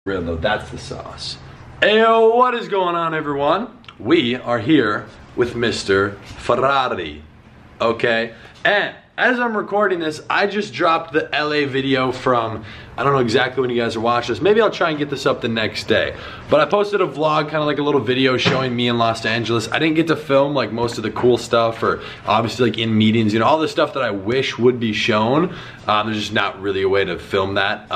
Real though, that's the sauce. Ayo, what is going on, everyone? We are here with Mr. Ferrari, okay? And as I'm recording this, I just dropped the LA video from, I don't know exactly when you guys are watching this. Maybe I'll try and get this up the next day. But I posted a vlog, kind of like a little video showing me in Los Angeles. I didn't get to film like most of the cool stuff, or obviously like in meetings, you know, all the stuff that I wish would be shown. There's just not really a way to film that.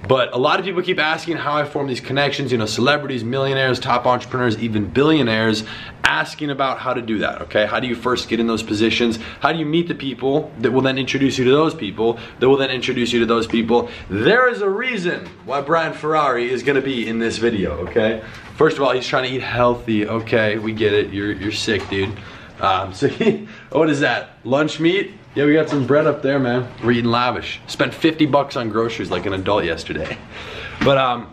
But a lot of people keep asking how I form these connections, you know, celebrities, millionaires, top entrepreneurs, even billionaires, asking about how to do that, okay? How do you first get in those positions? How do you meet the people that will then introduce you to those people, that will then introduce you to those people? There is a reason why Brian Ferrari is gonna be in this video, okay? First of all, he's trying to eat healthy, okay? We get it, you're sick, dude. What is that, lunch meat? Yeah, we got some bread up there, man. We're eating lavish. Spent 50 bucks on groceries like an adult yesterday. But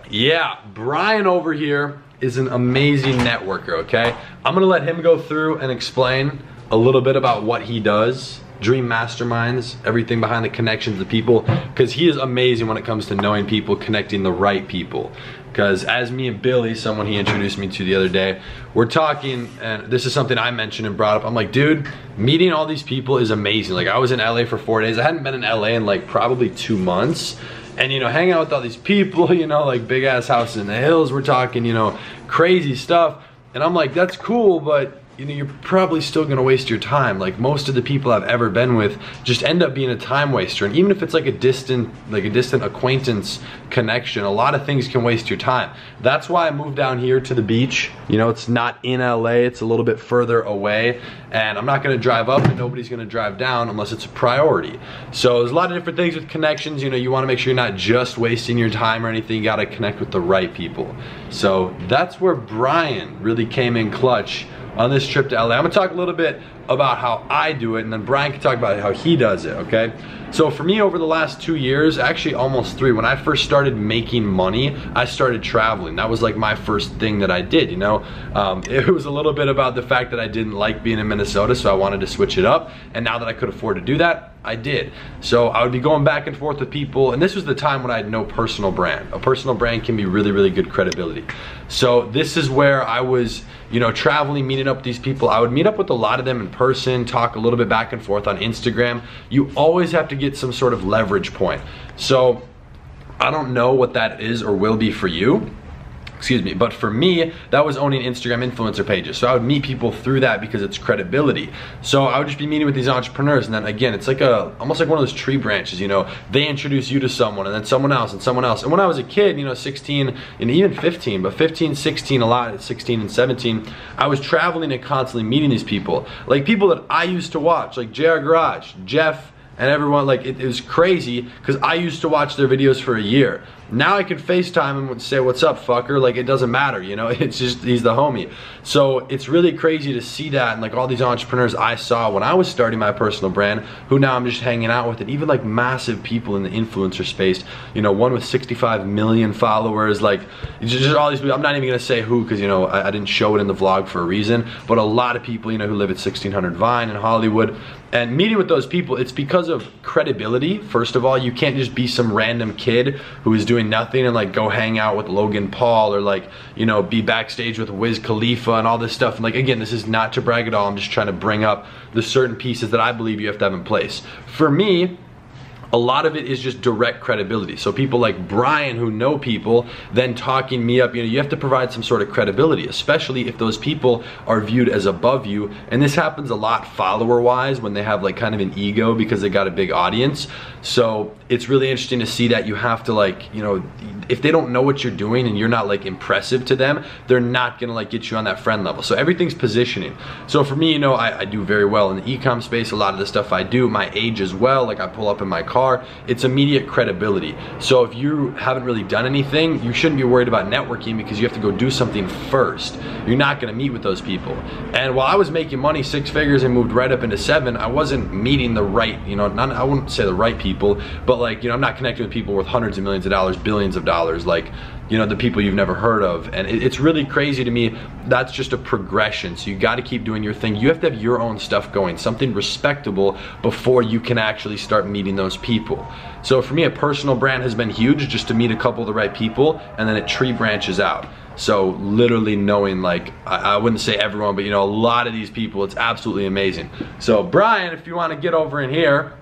yeah, Brian over here is an amazing networker, okay? I'm gonna let him go through and explain a little bit about what he does, dream masterminds, everything behind the connections of people, because he is amazing when it comes to knowing people, connecting the right people. Because as me and Billy, someone he introduced me to the other day, we're talking, and this is something I mentioned and brought up. I'm like, dude, meeting all these people is amazing. Like, I was in LA for 4 days. I hadn't been in LA in like probably 2 months. And you know, hanging out with all these people, you know, like big ass houses in the hills, we're talking, you know, crazy stuff. And I'm like, that's cool, but you know, you're probably still gonna waste your time. Like, most of the people I've ever been with just end up being a time waster. And even if it's like a distant acquaintance connection, a lot of things can waste your time. That's why I moved down here to the beach. You know, it's not in LA, it's a little bit further away. And I'm not gonna drive up and nobody's gonna drive down unless it's a priority. So there's a lot of different things with connections. You know, you wanna make sure you're not just wasting your time or anything. You gotta connect with the right people. So that's where Brian really came in clutch on this trip to LA. I'm gonna talk a little bit about how I do it, and then Brian can talk about how he does it, okay? So for me, over the last 2 years, actually almost 3, when I first started making money, I started traveling. That was like my first thing that I did, you know? It was a little bit about the fact that I didn't like being in Minnesota, so I wanted to switch it up, and now that I could afford to do that, I did. So I would be going back and forth with people, and this was the time when I had no personal brand. A personal brand can be really, really good credibility. So this is where I was, you know, traveling, meeting up with these people. I would meet up with a lot of them in person, talk a little bit back and forth on Instagram. You always have to get some sort of leverage point. So I don't know what that is or will be for you. Excuse me, but for me, that was owning Instagram influencer pages. So I would meet people through that because it's credibility. So I would just be meeting with these entrepreneurs, and then again, it's like almost like one of those tree branches, you know, they introduce you to someone and then someone else and someone else. And when I was a kid, you know, 16 and even 15, but 15, 16 a lot, 16 and 17, I was traveling and constantly meeting these people. Like people that I used to watch, like JR Garage, Jeff, and everyone. Like it was crazy because I used to watch their videos for a year. Now I can FaceTime him and say, what's up, fucker? Like, it doesn't matter, you know? It's just, he's the homie. So it's really crazy to see that, and like all these entrepreneurs I saw when I was starting my personal brand, who now I'm just hanging out with, and even like massive people in the influencer space, you know, one with 65 million followers, like just all these people. I'm not even gonna say who, because you know, I didn't show it in the vlog for a reason, but a lot of people, you know, who live at 1600 Vine in Hollywood. And meeting with those people, it's because of credibility. First of all, you can't just be some random kid who is doing nothing and like go hang out with Logan Paul, or like, you know, be backstage with Wiz Khalifa and all this stuff. And like, again, this is not to brag at all. I'm just trying to bring up the certain pieces that I believe you have to have in place. For me, a lot of it is just direct credibility. So people like Brian, who know people, then talking me up, you know, you have to provide some sort of credibility, especially if those people are viewed as above you. And this happens a lot follower-wise when they have like kind of an ego because they got a big audience. So it's really interesting to see that you have to, like, you know, if they don't know what you're doing and you're not like impressive to them, they're not gonna like get you on that friend level. So everything's positioning. So for me, you know, I do very well in the e-com space. A lot of the stuff I do, my age as well, like I pull up in my car, it's immediate credibility. So if you haven't really done anything, you shouldn't be worried about networking, because you have to go do something first. You're not gonna meet with those people. And while I was making money, 6 figures, and moved right up into 7, I wasn't meeting the right, you know, I wouldn't say the right people, but like, you know, I'm not connecting with people worth hundreds of millions of dollars, billions of dollars. Like, you know, the people you've never heard of. And it's really crazy to me. That's just a progression. So you got to keep doing your thing. You have to have your own stuff going, something respectable, before you can actually start meeting those people. So for me, a personal brand has been huge, just to meet a couple of the right people, and then it tree branches out. So literally knowing, like, I wouldn't say everyone, but you know, a lot of these people, it's absolutely amazing. So Brian, if you want to get over in here,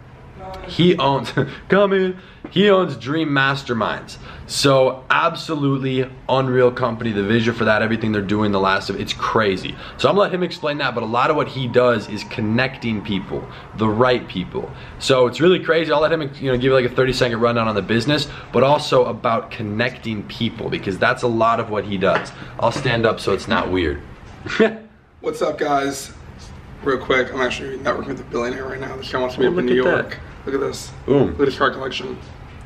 he owns, come in, he owns Dream Masterminds. So absolutely unreal company, the vision for that, everything they're doing, the last of it's crazy. So I'm gonna let him explain that, but a lot of what he does is connecting people, the right people. So it's really crazy. I'll let him, you know, give like a 30-second rundown on the business, but also about connecting people, because that's a lot of what he does. I'll stand up so it's not weird. What's up, guys? Real quick, I'm actually networking with a billionaire right now. This guy wants to be up in New York. Look at this. Boom. Look at his car collection.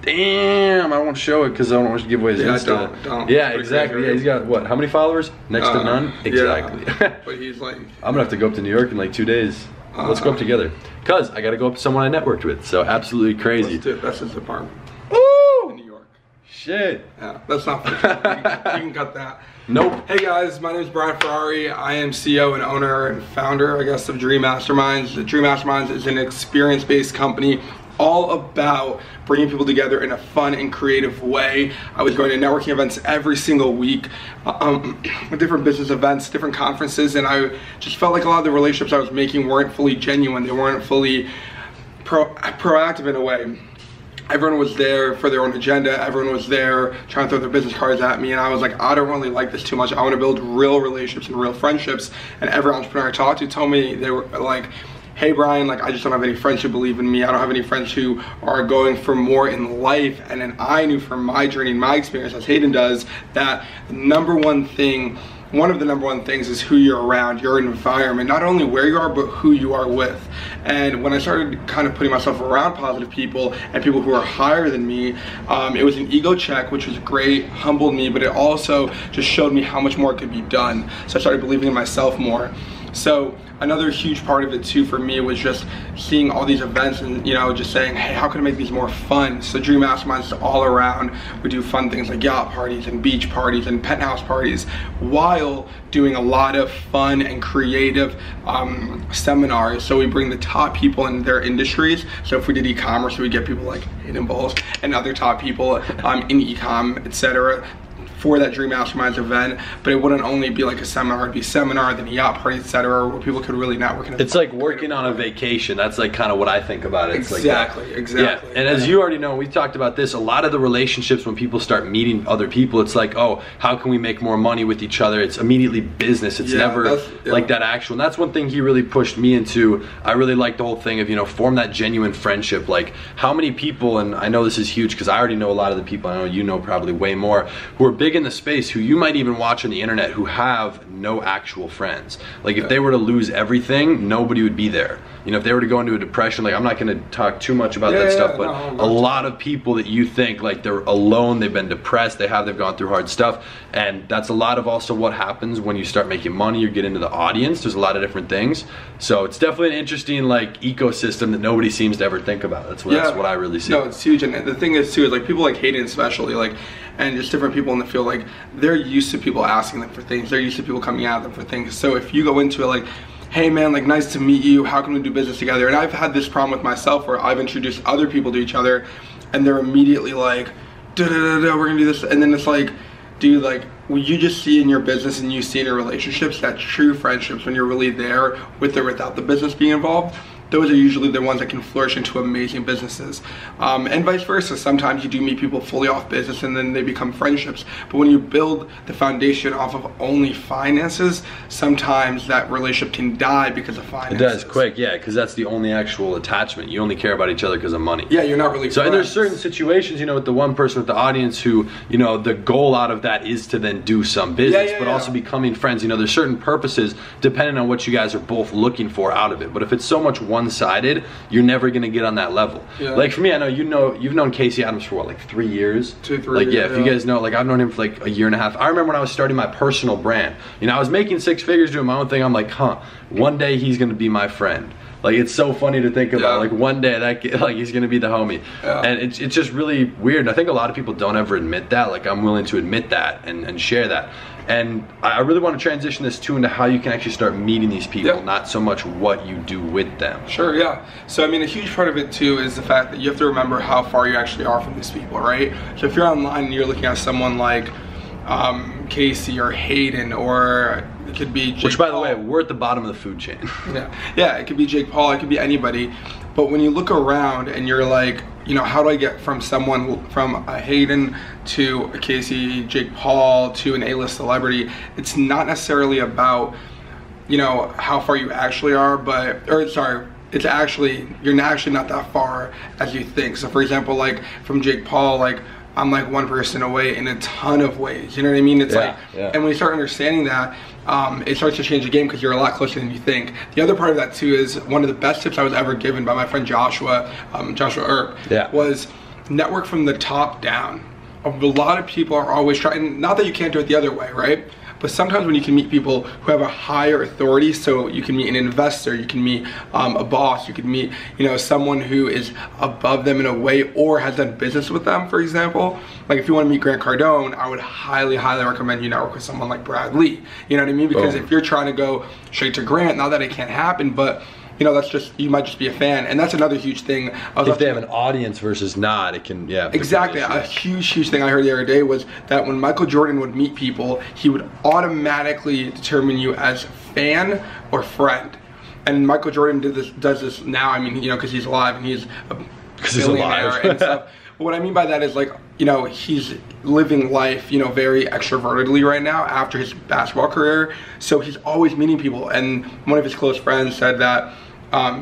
Damn, I won't show it because I don't want to give away his Insta. Don't. Yeah, exactly. Yeah, he's got, what, how many followers? Next to none? Exactly. Yeah. But he's like... I'm gonna have to go up to New York in like 2 days. Let's go up together. Cause I gotta go up to someone I networked with. So absolutely crazy. That's his apartment. Woo! In New York. Shit. Yeah, that's not funny. You can cut that. Nope. Hey guys, my name is Brian Ferrari. I am CEO and owner and founder, I guess, of Dream Masterminds. The Dream Masterminds is an experience-based company all about bringing people together in a fun and creative way. I was going to networking events every single week, different business events, different conferences, and I just felt like a lot of the relationships I was making weren't fully genuine. They weren't fully proactive in a way. Everyone was there for their own agenda. Everyone was there trying to throw their business cards at me, and I was like, I don't really like this too much. I want to build real relationships and real friendships. And every entrepreneur I talked to told me, they were like, hey Brian, like, I just don't have any friends who believe in me. I don't have any friends who are going for more in life. And then I knew from my journey and my experience, as Hayden does, that the number one thing, one of the number one things is who you're around, your environment, not only where you are, but who you are with. And when I started kind of putting myself around positive people and people who are higher than me, it was an ego check, which was great, humbled me, but it also just showed me how much more could be done. So I started believing in myself more. So another huge part of it too for me was just seeing all these events and, you know, just saying, hey, how can I make these more fun? So Dream Masterminds is all around. We do fun things like yacht parties and beach parties and penthouse parties, while doing a lot of fun and creative seminars. So we bring the top people in their industries. So if we did e-commerce, we get people like Hayden and other top people in e-com, etc., for that Dream Masterminds event. But it wouldn't only be like a seminar, it'd be a seminar, then a yacht party, etc., where people could really network. It's like working on a vacation. That's like kind of what I think about it. It's exactly, like exactly. Yeah. And as you already know, we talked about this, a lot of the relationships when people start meeting other people, it's like, oh, how can we make more money with each other? It's immediately business. It's never like that actual. And that's one thing he really pushed me into. I really like the whole thing of, you know, form that genuine friendship. Like, how many people, and I know this is huge because I already know a lot of the people, I know you know probably way more, who are big in the space, who you might even watch on the internet, who have no actual friends. Like, if they were to lose everything, nobody would be there. You know, if they were to go into a depression, like, I'm not going to talk too much about that stuff, but a lot of people that you think like they're alone, they've been depressed, they've gone through hard stuff, and that's a lot of also what happens when you start making money or get into the audience. There's a lot of different things. So it's definitely an interesting like ecosystem that nobody seems to ever think about. That's what I really see. No, it's huge. And the thing is too, is like people like Hayden especially, like, and just different people in the field, like, they're used to people asking them for things. They're used to people coming at them for things. So if you go into it like, hey man, like, nice to meet you, how can we do business together? And I've had this problem with myself where I've introduced other people to each other and they're immediately like, we're gonna do this. And then it's like, dude, like, what you just see in your business and you see in your relationships, that true friendships, when you're really there with or without the business being involved, those are usually the ones that can flourish into amazing businesses. And vice versa. Sometimes you do meet people fully off business and then they become friendships. But when you build the foundation off of only finances, sometimes that relationship can die because of finances. It does quick, yeah, because that's the only actual attachment. You only care about each other because of money. Yeah, you're not really friends. So, and there's certain situations, you know, with the one person with the audience who, you know, the goal out of that is to then do some business, but also becoming friends. You know, there's certain purposes depending on what you guys are both looking for out of it. But if it's so much one-sided, you're never gonna get on that level. Like for me, I know you've known Casey Adams for what, like 3 years? 2, 3 like, years. If you guys know, like, I've known him for like a year and a half. I remember when I was starting my personal brand. You know, I was making 6 figures doing my own thing. I'm like, one day he's gonna be my friend. Like, it's so funny to think about. Like, one day that kid, like, he's gonna be the homie. And it's just really weird. And I think a lot of people don't ever admit that. Like, I'm willing to admit that and share that. And I really want to transition this too into how you can actually start meeting these people, not so much what you do with them. Sure, yeah. So I mean, a huge part of it too is the fact that you have to remember how far you actually are from these people, right? So if you're online and you're looking at someone like Casey or Hayden, or it could be Jake Which, by Paul. the way, we're at the bottom of the food chain. Yeah, it could be Jake Paul, it could be anybody. But when you look around and you're like, you know, how do I get from someone, from a Hayden to a Casey, Jake Paul to an A-list celebrity? It's not necessarily about, you know, how far you actually are, it's actually, you're actually not that far as you think. So for example, like from Jake Paul, like I'm like one person away in a ton of ways, you know what I mean? It's and when you start understanding that, it starts to change the game because you're a lot closer than you think. The other part of that too is one of the best tips I was ever given by my friend Joshua Earp, was network from the top down. A lot of people are always trying, not that you can't do it the other way, right? But sometimes when you can meet people who have a higher authority, so you can meet an investor, you can meet a boss, you can meet, you know, someone who is above them in a way or has done business with them, for example. Like if you want to meet Grant Cardone, I would highly, highly recommend you network with someone like Brad Lee. You know what I mean? Because if you're trying to go straight to Grant, not that it can't happen, but you know, that's just, you might just be a fan. And that's another huge thing. If they have an audience versus not, it can, Exactly. A huge thing I heard the other day was that when Michael Jordan would meet people, he would automatically determine you as fan or friend. And Michael Jordan does this now, I mean, you know, because he's alive and he's a billionaire and stuff. But what I mean by that is, like, you know, he's living life, you know, very extrovertedly right now after his basketball career. So he's always meeting people. And one of his close friends said that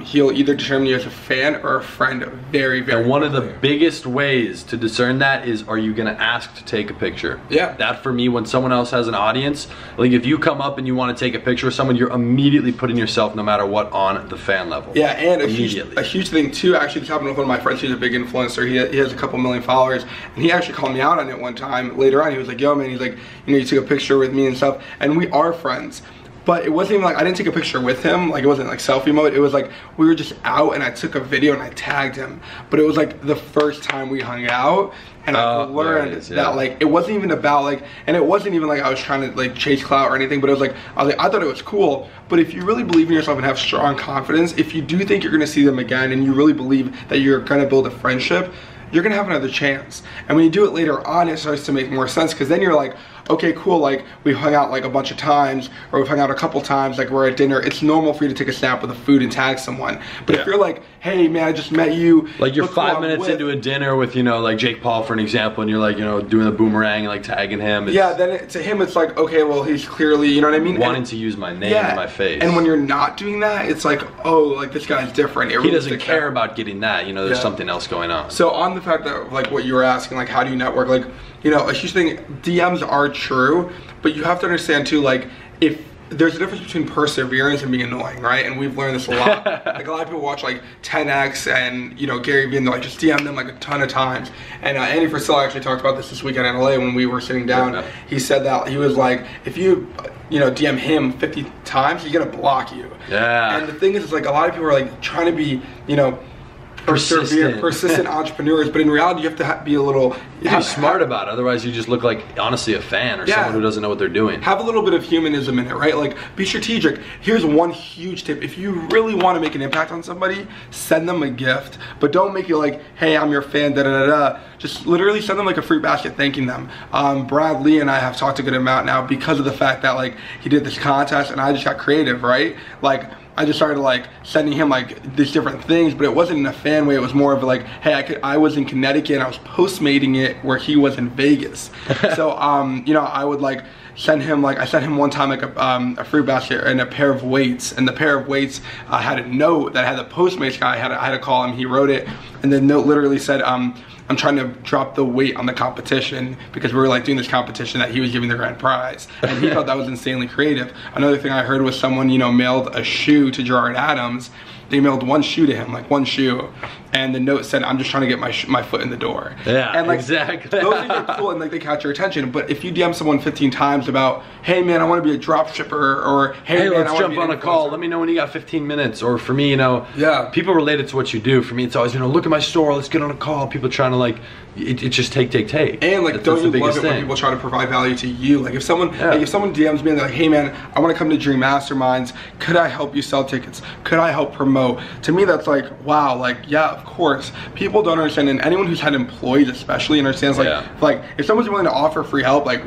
he'll either determine you as a fan or a friend very, very And one quickly. of the biggest ways to discern that is, are you gonna ask to take a picture? Yeah. That for me, when someone else has an audience, like if you come up and you wanna take a picture with someone, you're immediately putting yourself, no matter what, on the fan level. Yeah, and a huge thing too, actually this happened with one of my friends. He's a big influencer, he has a couple million followers, and he actually called me out on it one time later on. He was like, yo man, he's like, you know, you took a picture with me and stuff, and we are friends. But it wasn't even like, I didn't take a picture with him, like it wasn't like selfie mode, it was like, we were just out and I took a video and I tagged him. But it was like the first time we hung out, and I learned that like, it wasn't even about like, and it wasn't even like I was trying to like chase clout or anything, but it was like, I thought it was cool. But if you really believe in yourself and have strong confidence, if you do think you're gonna see them again and you really believe that you're gonna build a friendship, you're gonna have another chance. And when you do it later on, it starts to make more sense, because then you're like, okay, cool, like we've hung out like a bunch of times, or we've hung out a couple times, like we're at dinner, it's normal for you to take a snap with the food and tag someone. But if you're like, hey man, I just met you, like you're 5 minutes into a dinner with, you know, like Jake Paul for an example, and you're like, you know, doing the boomerang and like tagging him. Then to him it's like, okay, well he's clearly, you know what I mean? Wanting to use my name and my face. And when you're not doing that, it's like, oh, like this guy's different. He doesn't care about getting that, you know, there's something else going on. So on the fact that, like what you were asking, like how do you network, like, you know, a huge thing, DMs are true, but you have to understand too, like, if there's a difference between perseverance and being annoying, right? And we've learned this a lot. Like a lot of people watch like 10X and, you know, Gary Vee, and they're like, just DM them like a ton of times. And Andy Frisella actually talked about this weekend in LA when we were sitting down. He said that, he was like, if you know, DM him 50 times, he's gonna block you. And the thing is like, a lot of people are like trying to be, you know, persistent entrepreneurs, but in reality you have to be a little, be smart about it, otherwise you just look like honestly a fan or someone who doesn't know what they're doing. Have a little bit of humanism in it, right? Like, be strategic. Here's one huge tip: if you really want to make an impact on somebody, send them a gift, but don't make it like, hey, I'm your fan, da da da da. Just literally send them like a fruit basket thanking them. Brad Lee and I have talked a good amount now because of the fact that like he did this contest and I just got creative, right? Like, I just started like sending him like these different things, but it wasn't in a fan way. It was more of like, hey, I was in Connecticut and I was postmating it where he was in Vegas. So you know, I would like send him, like I sent him one time like a fruit basket and a pair of weights, and the pair of weights had a note that had the Postmates guy. I had to call him. He wrote it, and the note literally said, I'm trying to drop the weight on the competition, because we were like doing this competition that he was giving the grand prize, and he thought that was insanely creative. Another thing I heard was someone, you know, mailed a shoe to Gerard Adams, they mailed one shoe to him, like one shoe, and the note said, "I'm just trying to get my foot in the door." Yeah, and like, exactly. Those things are cool and like they catch your attention. But if you DM someone 15 times about, "Hey man, I want to be a drop shipper," or "Hey man, let's jump on a call. Let me know when you got 15 minutes." Or for me, you know, people relate it to what you do. For me, it's always, you know, look at my store. Let's get on a call. People trying to like, it's just take. And like, don't you love it when people try to provide value to you? Like if someone DMs me and they're like, "Hey man, I want to come to Dream Masterminds. Could I help you sell tickets? Could I help promote?" To me, that's like, wow, like, yeah, of course. People don't understand, and anyone who's had employees especially understands, like if someone's willing to offer free help, like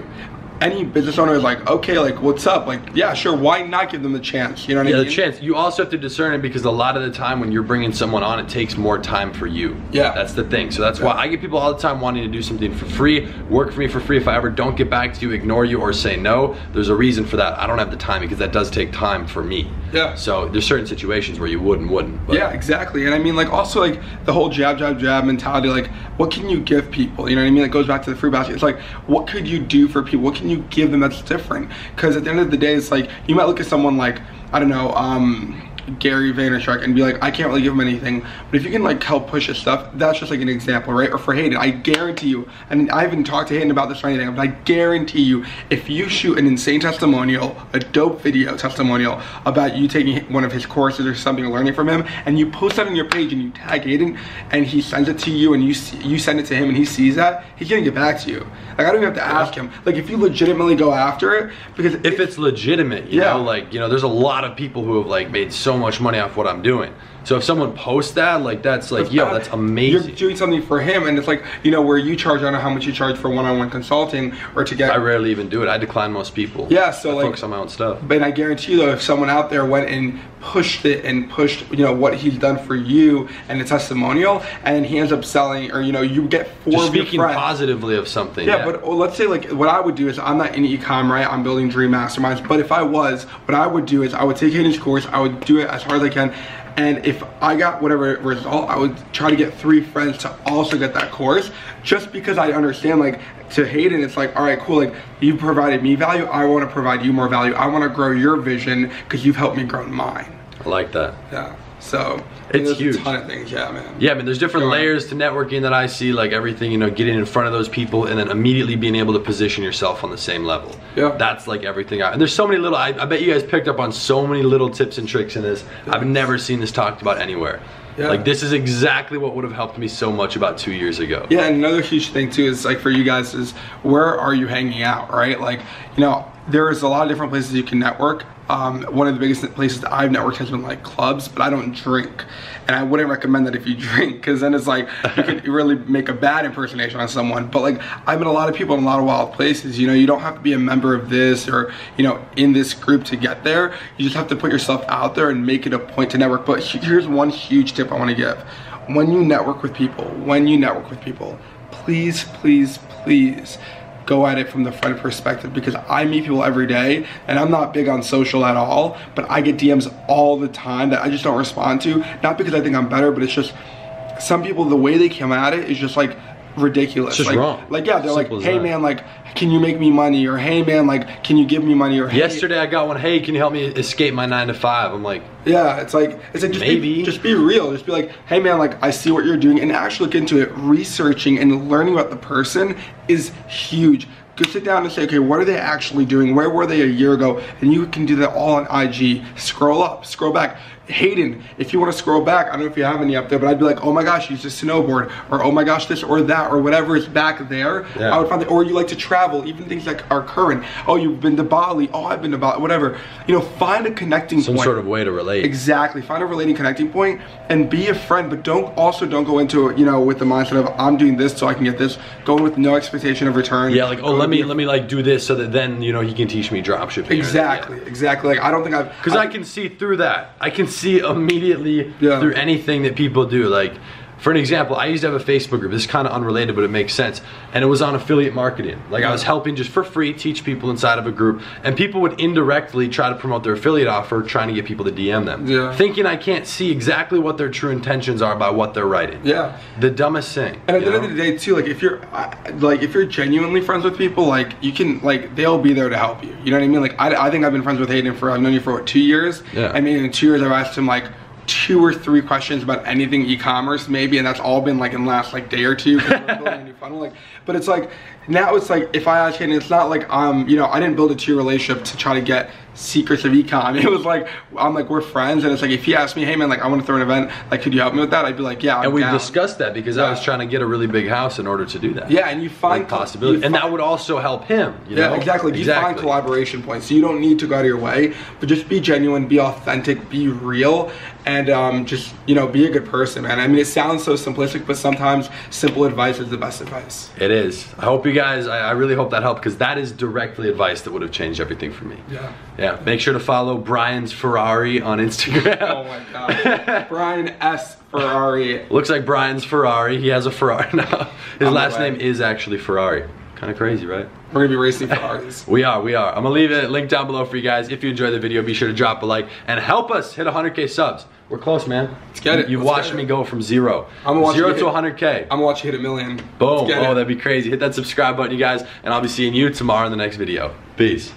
any business owner is like, okay, like, what's up? Like, yeah, sure, why not give them the chance? You know what I mean? Yeah, the chance. You also have to discern it, because a lot of the time when you're bringing someone on, it takes more time for you. Yeah. That's the thing. So that's why I get people all the time wanting to do something for free, work for me for free. If I ever don't get back to you, ignore you, or say no, there's a reason for that. I don't have the time, because that does take time for me. Yeah. So there's certain situations where you would and wouldn't. But. Yeah, exactly. And I mean, like, also, like, the whole jab, jab, jab mentality, like, what can you give people? You know what I mean? It goes back to the fruit basket. It's like, what could you do for people? What can you give them that's different? Because at the end of the day, it's like, you might look at someone like, I don't know, Gary Vaynerchuk and be like, I can't really give him anything, but if you can like help push his stuff, that's just like an example, right? Or for Hayden, I guarantee you, and I haven't talked to Hayden about this or anything, but I guarantee you, if you shoot an insane testimonial, a dope video testimonial about you taking one of his courses or something, or learning from him, and you post that on your page and you tag Hayden and he sends it to you and you send it to him and he sees that, he's gonna get back to you. Like, I don't even have to ask him. Like, if you legitimately go after it, because if it's legitimate, you know, like, you know, there's a lot of people who have like made so much money off what I'm doing. So if someone posts that, like, that's like, yo, that's amazing. You're doing something for him, and it's like, you know, where you charge, I don't know how much you charge for one-on-one consulting or to get. I rarely even do it. I decline most people. Yeah, so I like, focus on my own stuff. But I guarantee you though, if someone out there went and pushed it and pushed, you know, what he's done for you and a testimonial, and then he ends up selling, or you know, you get four just of your speaking friends. Positively of something. Yeah, but let's say, like, what I would do is, I'm not in e-com, right? I'm building Dream Masterminds. But if I was, what I would do is I would take Hayden's course, I would do it as hard as I can, and if I got whatever result, I would try to get 3 friends to also get that course, just because I understand, like, to Hayden, it's like, all right, cool, like, you provided me value, I want to provide you more value. I want to grow your vision because you've helped me grow mine. I like that. Yeah. So it's huge. A ton of things, yeah, man. Yeah, I mean, there's different layers to networking that I see, like everything, you know, getting in front of those people and then immediately being able to position yourself on the same level. Yeah. That's like everything. And there's so many little, I bet you guys picked up on so many little tips and tricks in this. Yes. I've never seen this talked about anywhere. Yeah. Like, this is exactly what would have helped me so much about 2 years ago. Yeah, and another huge thing too is, like, for you guys is, where are you hanging out, right? Like, you know, there's a lot of different places you can network. One of the biggest places that I've networked has been like clubs, but I don't drink. And I wouldn't recommend that if you drink, because then it's like, you could really make a bad impersonation on someone. But like, I've met a lot of people in a lot of wild places. You know, you don't have to be a member of this or, you know, in this group to get there. You just have to put yourself out there and make it a point to network. But here's one huge tip I want to give. When you network with people, please, please, please, go at it from the friend perspective, because I meet people every day and I'm not big on social at all, but I get DMs all the time that I just don't respond to, not because I think I'm better, but it's just some people, the way they come at it is just like ridiculous. It's just like, wrong. Like, yeah, they're like, hey man, like, can you make me money? Or hey man, like, can you give me money? Or hey, yesterday I got one, hey, can you help me escape my 9 to 5? I'm like, yeah, it's like just maybe. Just be real. Just be like, hey man, like, I see what you're doing, and actually look into it. Researching and learning about the person is huge. Go sit down and say, okay, what are they actually doing? Where were they a year ago? And you can do that all on IG. Scroll up, scroll back. Hayden, if you want to scroll back, I don't know if you have any up there, but I'd be like, oh my gosh, you used to snowboard, or oh my gosh, this or that, or whatever is back there. Yeah. I would find that, or you like to travel, even things that are current. Oh, you've been to Bali. Oh, I've been to Bali, whatever. You know, find a connecting point. Some sort of way to relate. Exactly. Find a relating connecting point and be a friend, but don't go into it, you know, with the mindset of, I'm doing this so I can get this. Go in with no expectation of return. Yeah, like, oh, let me like do this so that then, you know, he can teach me dropshipping. Exactly, exactly. Like, I don't think because I can see through that. I can see immediately through anything that people do. Like, for an example, I used to have a Facebook group. This is kind of unrelated, but it makes sense. And it was on affiliate marketing. Like, I was helping just for free teach people inside of a group, and people would indirectly try to promote their affiliate offer, trying to get people to DM them, thinking I can't see exactly what their true intentions are by what they're writing. Yeah, the dumbest thing. And at the end of the day, too, like, if you're genuinely friends with people, like, you can, like, they'll be there to help you. You know what I mean? Like, I think I've been friends with Hayden I've known you for what, 2 years? Yeah. I mean, in 2 years I've asked him, like, 2 or 3 questions about anything e-commerce maybe, and that's all been like in the last like day or two, 'cause we're building a new funnel. Like, but it's like, now it's like, if I ask Hayden, it's not like you know, I didn't build a 2-year relationship to try to get secrets of ecom. It was like, I'm like, we're friends, and it's like, if he asked me, hey man, like I want to throw an event, like could you help me with that? I'd be like, yeah, I'm And we down. discussed that because I was trying to get a really big house in order to do that. Yeah, and you find like possibility, and that would also help him. You know? Exactly. You find collaboration points, so you don't need to go out of your way, but just be genuine, be authentic, be real, and just, you know, be a good person, man. I mean, it sounds so simplistic, but sometimes simple advice is the best advice. It is. I hope you guys, I really hope that helped, because that is directly advice that would have changed everything for me. Yeah. Yeah. Make sure to follow Brian's Ferrari on Instagram. Oh my God. Brian S. Ferrari. Looks like Brian's Ferrari. He has a Ferrari now. His last name is actually Ferrari. Kind of crazy, right? We're gonna be racing Ferraris. We are. I'm gonna leave a link down below for you guys. If you enjoyed the video, be sure to drop a like and help us hit 100K subs. We're close, man. Let's get it. You've watched me go from 0 to 100K. I'm gonna watch you hit 1 million. Boom. Oh, that'd be crazy. Hit that subscribe button, you guys, and I'll be seeing you tomorrow in the next video. Peace.